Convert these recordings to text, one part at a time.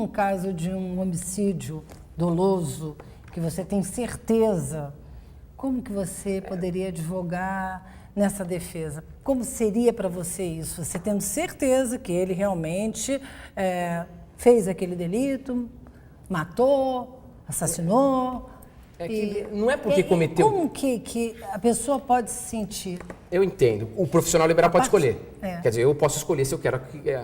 num caso de um homicídio doloso, que você tem certeza, como que você poderia advogar nessa defesa? Como seria para você isso? Você tendo certeza que ele realmente fez aquele delito, matou, assassinou... não é porque cometeu... Como que a pessoa pode se sentir? Eu entendo. O profissional liberal pode escolher. É. Quer dizer, eu posso escolher se eu quero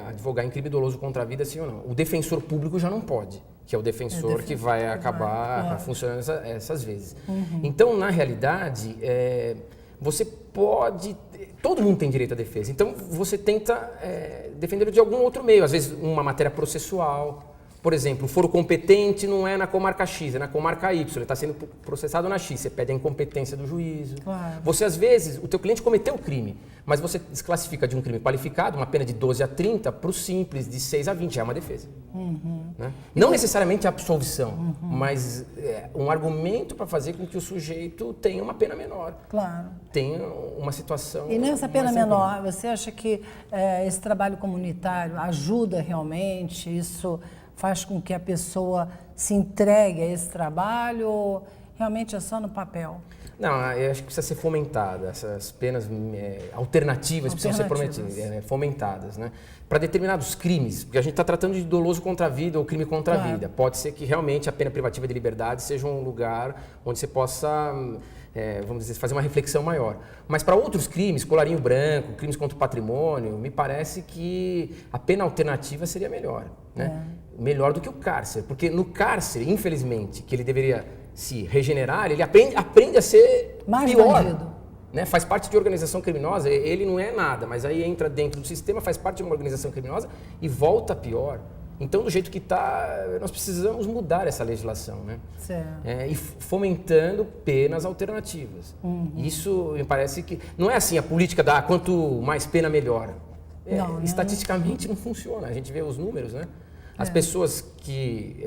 advogar em crime doloso contra a vida, sim ou não. O defensor público já não pode, que é o defensor que vai acabar funcionando essas vezes. Então, na realidade, você pode... Todo mundo tem direito à defesa. Então, você tenta defender de algum outro meio. Às vezes, uma matéria processual... Por exemplo, o foro competente não é na comarca X, é na comarca Y, ele está sendo processado na X, você pede a incompetência do juízo. Claro. Você, às vezes, o teu cliente cometeu o crime, mas você desclassifica de um crime qualificado, uma pena de 12 a 30, para o simples, de 6 a 20, já é uma defesa. Né? Não necessariamente a absolvição, mas um argumento para fazer com que o sujeito tenha uma pena menor. Claro. Tenha uma situação... E nessa pena menor, você acha que esse trabalho comunitário ajuda realmente? Isso faz com que a pessoa se entregue a esse trabalho ou realmente é só no papel? Não, eu acho que precisa ser fomentada. Essas penas alternativas precisam ser fomentadas, né? Para determinados crimes, porque a gente está tratando de doloso contra a vida ou crime contra a vida. Pode ser que realmente a pena privativa de liberdade seja um lugar onde você possa... vamos dizer, fazer uma reflexão maior. Mas para outros crimes, colarinho branco, crimes contra o patrimônio, me parece que a pena alternativa seria melhor, né? Melhor do que o cárcere, porque no cárcere, infelizmente, que ele deveria se regenerar, ele aprende a ser mais pior. Bandido. Né? Faz parte de organização criminosa, ele não é nada, mas aí entra dentro do sistema, faz parte de uma organização criminosa e volta pior. Então, do jeito que está, nós precisamos mudar essa legislação, né? E fomentando penas alternativas. Isso me parece que... Não é assim a política da quanto mais pena, melhor. Estatisticamente não funciona, a gente vê os números, né? As pessoas que,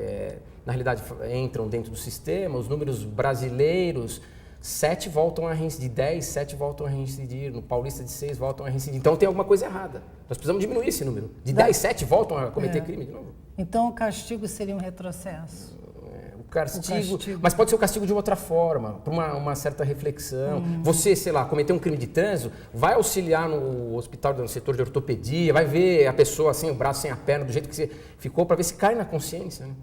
na realidade, entram dentro do sistema, os números brasileiros, 7 voltam a reincidir, 10, 7 voltam a reincidir, no Paulista de 6 voltam a reincidir. Então tem alguma coisa errada. Nós precisamos diminuir esse número. De 10, 7 voltam a cometer crime de novo. Então o castigo seria um retrocesso? O castigo, mas pode ser o castigo de outra forma, por uma certa reflexão. Você, sei lá, cometeu um crime de trânsito, vai auxiliar no hospital, no setor de ortopedia, vai ver a pessoa sem o braço, sem a perna, do jeito que você ficou, para ver se cai na consciência, né?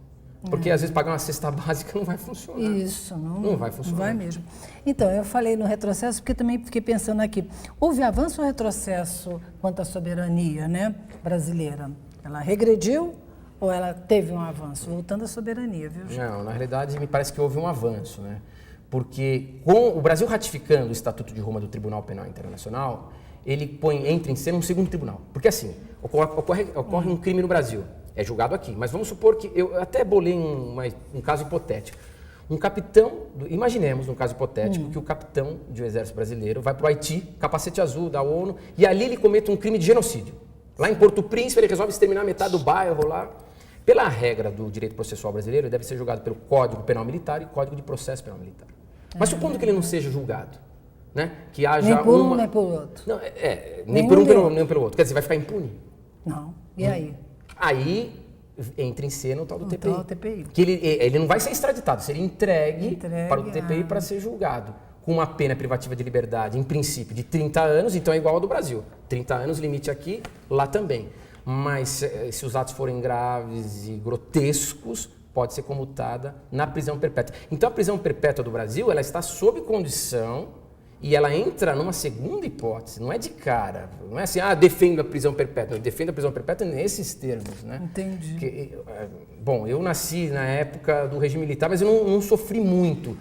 Porque às vezes pagar uma cesta básica não vai funcionar. Isso, não vai funcionar. Não vai mesmo. Então, eu falei no retrocesso porque também fiquei pensando aqui. Houve avanço ou retrocesso quanto à soberania, né, brasileira? Ela regrediu ou ela teve um avanço? Voltando à soberania, viu? Não, na realidade me parece que houve um avanço, né? Porque com o Brasil ratificando o Estatuto de Roma do Tribunal Penal Internacional, ele entra em cena um segundo tribunal. Porque assim, ocorre um crime no Brasil. É julgado aqui, mas vamos supor que, eu até bolei um caso hipotético. Um capitão, imaginemos num caso hipotético, que o capitão de um exército brasileiro vai para o Haiti, capacete azul da ONU, e ali ele comete um crime de genocídio. Lá em Porto Príncipe ele resolve exterminar metade do bairro lá. Pela regra do direito processual brasileiro, ele deve ser julgado pelo Código Penal Militar e Código de Processo Penal Militar. Mas supondo que ele não seja julgado, né? Que haja nem por um, nem por outro. Não, nem por um, nem pelo outro. Quer dizer, vai ficar impune? Não. E aí? Aí entra em cena o tal do TPI. Tal TPI. Que ele não vai ser extraditado, seria entregue para o TPI para ser julgado. Com uma pena privativa de liberdade, em princípio, de 30 anos, então é igual ao do Brasil. 30 anos, limite aqui, lá também. Mas se os atos forem graves e grotescos, pode ser comutada na prisão perpétua. Então a prisão perpétua do Brasil, ela está sob condição e ela entra numa segunda hipótese, não é de cara. Não é assim, defendo a prisão perpétua. Eu defendo a prisão perpétua nesses termos, né? Entendi. Bom, eu nasci na época do regime militar, mas eu não sofri muito,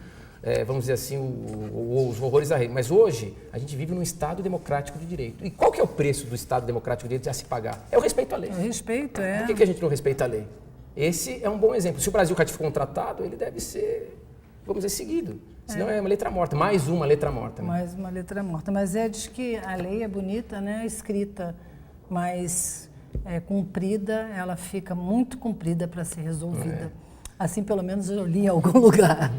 vamos dizer assim, os horrores da lei. Mas hoje, a gente vive num Estado democrático de direito. E qual que é o preço do Estado democrático de direito a se pagar? É o respeito à lei. O respeito, Por que a gente não respeita a lei? Esse é um bom exemplo. Se o Brasil ratificou um tratado, ele deve ser, vamos dizer, seguido. Senão é uma letra morta, mais uma letra morta. Né? Mais uma letra morta. Mas diz que a lei é bonita, né? Escrita, mas cumprida, ela fica muito comprida para ser resolvida. Assim, pelo menos, eu li em algum lugar.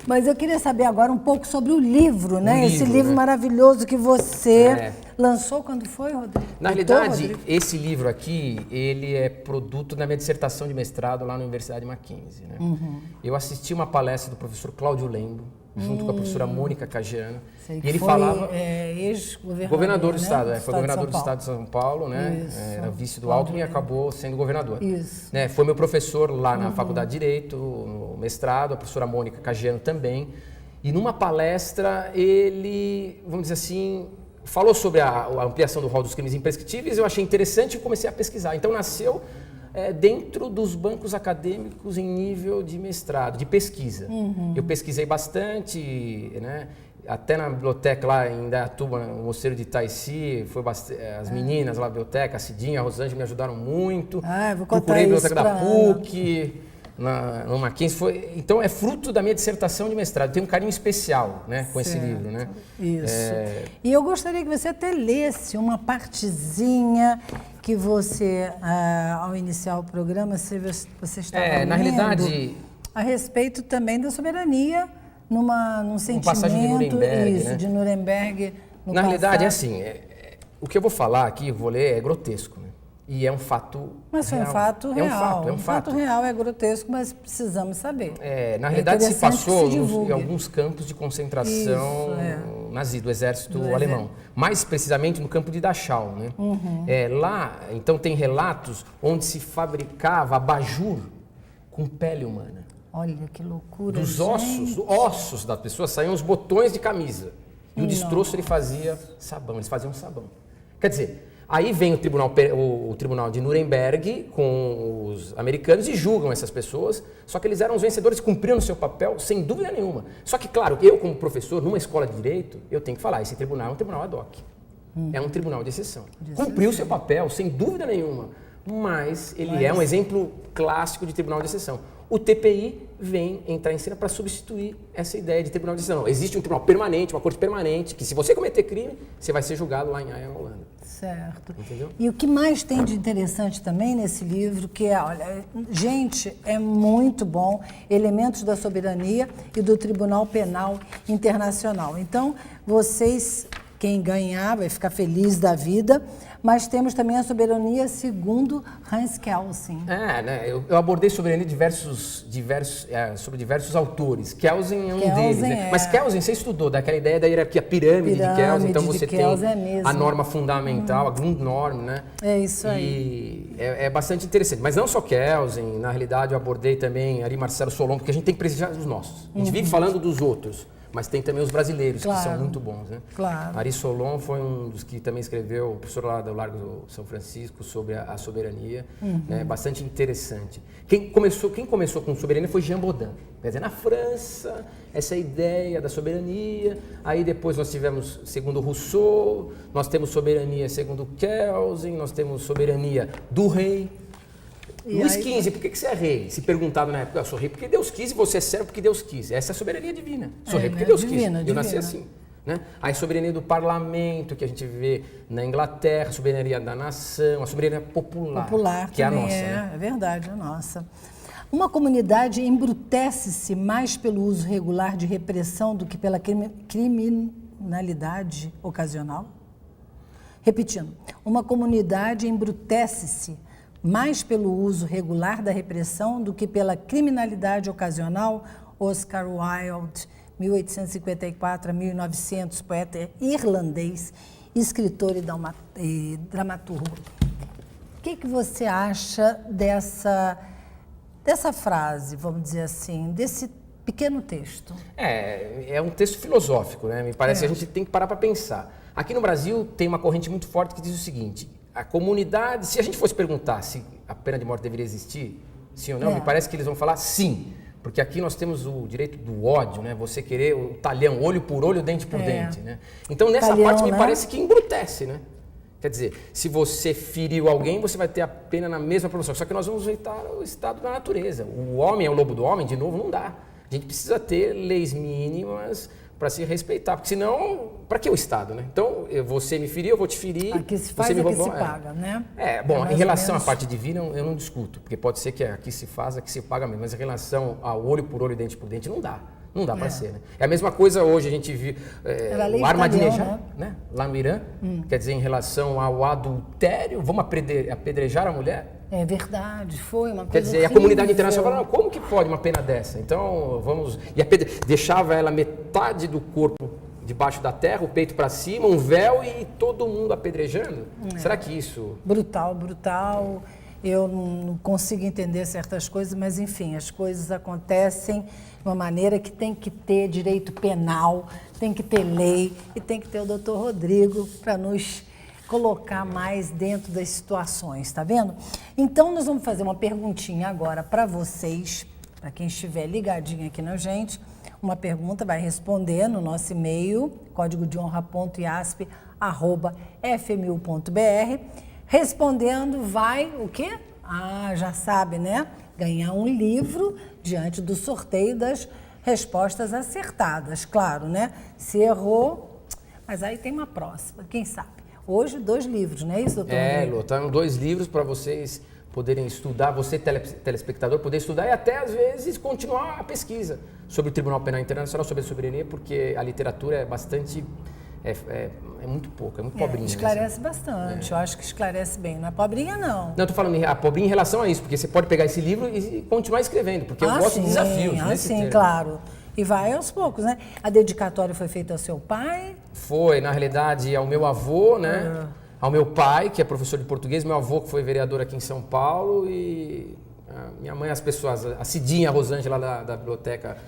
Mas eu queria saber agora um pouco sobre o livro, né? Esse livro maravilhoso que você lançou. Quando foi, Rodrigo? Na realidade, esse livro aqui, ele é produto da minha dissertação de mestrado lá na Universidade Mackenzie, né? Eu assisti uma palestra do professor Cláudio Lembo, junto com a professora Mônica Caggiano. E ele falava... ex-governador do Estado, foi governador do Estado de São Paulo, né? Era vice do Alckmin e acabou sendo governador. Isso. Né? Foi meu professor lá na Faculdade de Direito, no mestrado, a professora Mônica Caggiano também. E numa palestra, ele, vamos dizer assim, falou sobre a ampliação do rol dos crimes imprescritíveis, eu achei interessante e comecei a pesquisar. Então nasceu dentro dos bancos acadêmicos em nível de mestrado, de pesquisa. Eu pesquisei bastante, né? Até na biblioteca lá em Indaiatuba, no Mosteiro de Itaici, as meninas lá da biblioteca, a Cidinha, a Rosângela me ajudaram muito. Vou procurei a biblioteca da Ana. PUC, no Mackenzie. Então é fruto da minha dissertação de mestrado. Tem um carinho especial, né, com esse livro, né? Isso. E eu gostaria que você até lesse uma partezinha que você, ao iniciar o programa, você estava lendo, na realidade, a respeito também da soberania num sentimento, passagem de Nuremberg, isso, né? De Nuremberg. Na realidade, é assim, o que eu vou falar aqui, vou ler, é grotesco, né? E é um fato Mas foi real. um fato real. É um fato real, é grotesco, mas precisamos saber. Na realidade, se passou em alguns campos de concentração nazi, do exército alemão. Mais precisamente no campo de Dachau, né? Lá, então, tem relatos onde se fabricava abajur com pele humana. Olha que loucura, Dos ossos das pessoas saíam os botões de camisa. E o destroço ele fazia sabão, eles faziam sabão. Quer dizer, aí vem o tribunal de Nuremberg com os americanos e julgam essas pessoas, só que eles eram os vencedores, cumpriram o seu papel sem dúvida nenhuma. Só que, claro, eu como professor, numa escola de direito, eu tenho que falar, esse tribunal é um tribunal ad hoc. É um tribunal de exceção. Cumpriu o seu papel, sem dúvida nenhuma, mas ele é um exemplo clássico de tribunal de exceção. O TPI vem entrar em cena para substituir essa ideia de tribunal de exceção. Existe um tribunal permanente, uma corte permanente, que se você cometer crime, você vai ser julgado lá em Haia, na Holanda. Certo. Entendeu? E o que mais tem de interessante também nesse livro, que olha, gente, é muito bom, Elementos da Soberania e do Tribunal Penal Internacional. Então, vocês, quem ganhar, vai ficar feliz da vida, mas temos também a soberania segundo Hans Kelsen. Né? Eu abordei soberania sobre diversos autores. Kelsen é um deles. Né? Mas Kelsen, você estudou daquela ideia da hierarquia pirâmide de Kelsen, então você tem a norma fundamental, a Grundnorm, né? É isso aí. E é bastante interessante. Mas não só Kelsen, na realidade eu abordei também Ari Marcelo Solon, porque a gente tem que prestigiar os nossos. A gente vive falando dos outros. Mas tem também os brasileiros, que são muito bons, né? Claro. Ari Solon foi um dos que também escreveu, o professor lá do Largo do São Francisco, sobre a soberania, né? Bastante interessante. Quem começou com soberania foi Jean Baudin. Quer dizer, na França, essa ideia da soberania, aí depois nós tivemos, segundo Rousseau, nós temos soberania segundo Kelsen, nós temos soberania do rei. Luís XV, por que você é rei? Se perguntava na época, eu sou rei porque Deus quis e você é servo porque Deus quis. Essa é a soberania divina. Sou rei porque Deus quis. Eu nasci assim. Né? A soberania do parlamento, que a gente vê na Inglaterra, a soberania da nação, a soberania popular que é a nossa. Né? É verdade, é a nossa. Uma comunidade embrutece-se mais pelo uso regular de repressão do que pela criminalidade ocasional? Repetindo, uma comunidade embrutece-se mais pelo uso regular da repressão do que pela criminalidade ocasional? Oscar Wilde, 1854 a 1900, poeta irlandês, escritor e dramaturgo. O que você acha dessa frase, vamos dizer assim, desse pequeno texto? É um texto filosófico, né? Me parece que a gente tem que parar para pensar. Aqui no Brasil tem uma corrente muito forte que diz o seguinte: a comunidade, se a gente fosse perguntar se a pena de morte deveria existir, sim ou não, me parece que eles vão falar sim. Porque aqui nós temos o direito do ódio, né? Você querer o talhão, olho por olho, dente por dente, né? Então, nessa parte, me parece que embrutece, né? Quer dizer, se você feriu alguém, você vai ter a pena na mesma proporção. Só que nós vamos respeitar o estado da natureza. O homem é o lobo do homem, de novo, não dá. A gente precisa ter leis mínimas para se respeitar, porque senão, para que o Estado, né? Então, você me feriu, eu vou te ferir. Aqui se faz, você me aqui roubou, se paga, né? Bom, em relação à menos... parte divina, eu não discuto, porque pode ser que aqui se faz, aqui se paga mesmo, mas em relação ao olho por olho, dente por dente, não dá. Não dá para ser, né? É a mesma coisa hoje, a gente viu o Ahmadinejad, né? Lá no Irã, quer dizer, em relação ao adultério, vamos apedrejar a mulher? É verdade, foi uma coisa Quer dizer, horrível. a comunidade internacional falou, como que pode uma pena dessa? Então, vamos... E deixava ela metade do corpo debaixo da terra, o peito para cima, um véu e todo mundo apedrejando? Será que isso... Brutal, brutal. Eu não consigo entender certas coisas, mas enfim, as coisas acontecem de uma maneira que tem que ter direito penal, tem que ter lei e tem que ter o doutor Rodrigo para nos colocar mais dentro das situações, tá vendo? Então, nós vamos fazer uma perguntinha agora para vocês, para quem estiver ligadinho aqui na gente. Uma pergunta, vai responder no nosso e-mail, códigodehonra.iasp@fmu.br. Respondendo, vai o quê? Já sabe, né? Ganhar um livro diante do sorteio das respostas acertadas, claro, né? Se errou, mas aí tem uma próxima, quem sabe? Hoje, 2 livros, não é isso, doutor? Lô, estão 2 livros para vocês poderem estudar, você telespectador, poder estudar e até, às vezes, continuar a pesquisa sobre o Tribunal Penal Internacional, sobre a soberania, porque a literatura é bastante... É muito pouco, é muito pobrinha. Esclarece bastante, eu acho que esclarece bem. Não é pobrinha, não. Não, eu tô falando a pobrinha em relação a isso, porque você pode pegar esse livro e continuar escrevendo, porque eu gosto de desafios. Sim, claro. E vai aos poucos, né? A dedicatória foi feita ao seu pai? Foi, na realidade, ao meu avô, né? Ao meu pai, que é professor de português, meu avô, que foi vereador aqui em São Paulo, e a minha mãe, as pessoas, a Cidinha, a Rosângela lá da biblioteca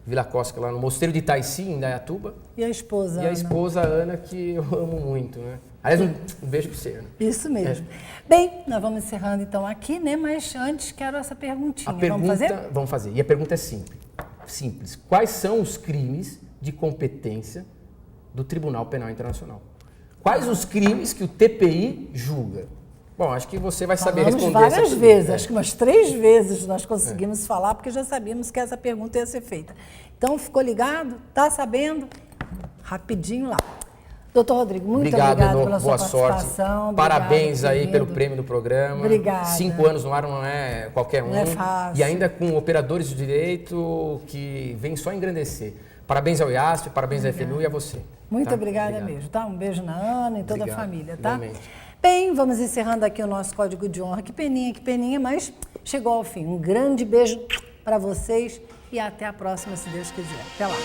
Vila Costa, lá no Mosteiro de Itaici, em Indaiatuba. E a esposa Ana? E a esposa Ana, que eu amo muito, né? Aliás, um beijo para você, Ana. Isso mesmo. Bem, nós vamos encerrando então aqui, né? Mas antes quero essa perguntinha. Vamos fazer? Vamos fazer. E a pergunta é simples. Quais são os crimes de competência do Tribunal Penal Internacional? Quais os crimes que o TPI julga? Bom, acho que você vai saber responder várias vezes, acho que umas 3 vezes nós conseguimos falar, porque já sabíamos que essa pergunta ia ser feita. Então, ficou ligado? Tá sabendo? Rapidinho lá. Doutor Rodrigo, muito obrigado pela sua participação. Sorte. Parabéns aí pelo prêmio do programa. Obrigada. 5 anos no ar não é qualquer um. Não é fácil. E ainda com operadores de direito que vêm só engrandecer. Parabéns ao IASP, parabéns à FMU e a você. Muito obrigada mesmo, tá? Um beijo na Ana e toda a família, tá? Igualmente. Bem, vamos encerrando aqui o nosso Código de Honra. Que peninha, mas chegou ao fim. Um grande beijo para vocês e até a próxima, se Deus quiser. Até lá.